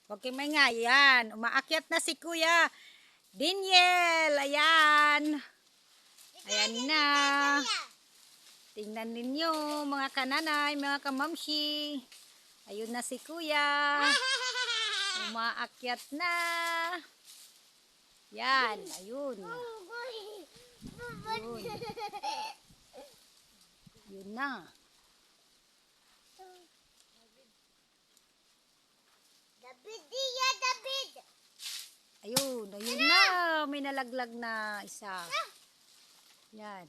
Huwag kayong maingay. Yan. Umaakyat na si Kuya Daniel. Ayan. Ayan na. Tingnan ninyo mga kananay, mga kamamshi. Ayun na si Kuya. Umaakyat na. Yan. Ayun. Ayun. Yun na. David. Ayun. Ayun na. May nalaglag na isa. Yan.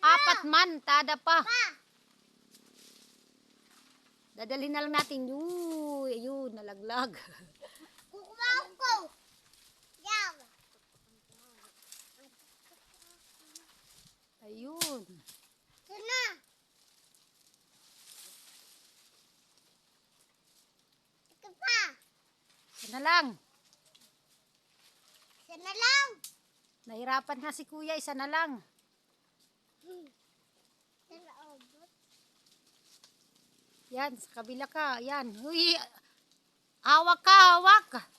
Apat man. Tada pa. Dadalhin na lang natin. Uy, ayun. Nalaglag. Kukuha ko. Yan. Ayun. Sana. Ika pa. Sana lang. Sana lang. Nahirapan na si Kuya. Isa na lang. Sana obot. Yan. Sa kabila ka. Yan. Uy. Hawak ka. Hawak.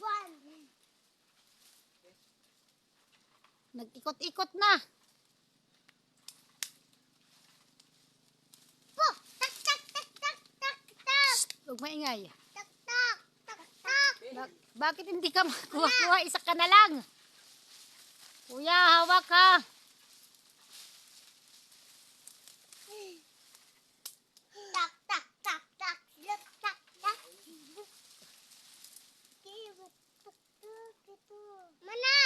Ban. Nag-ikot-ikot na. Po. Tak. Huwag maingay. Tak. Bakit hindi ka makuha-kuha? Isa ka na lang. Kuya, hawak ka. Mana?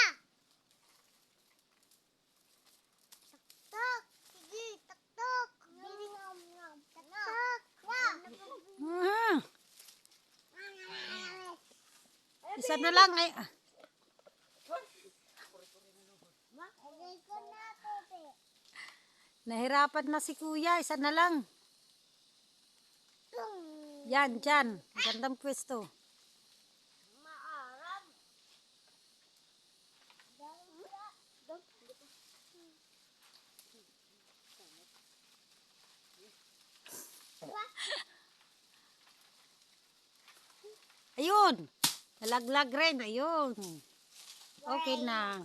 Tak. Sige, tak. Hmm. Isa na lang. Ay. Nahirapan na si Kuya. Isa na lang. Yan, dyan. Gandang pwesto. Ayun. Nalaglag rin. Ayun. Okay na.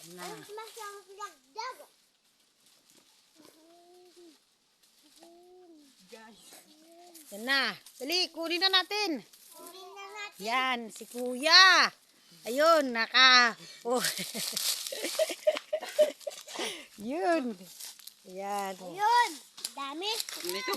Na. Yan na. Dali, kunin na natin. Yan, si Kuya. Ayun, naka. Oh. Yun. Yan. Ayun, dami. Dito.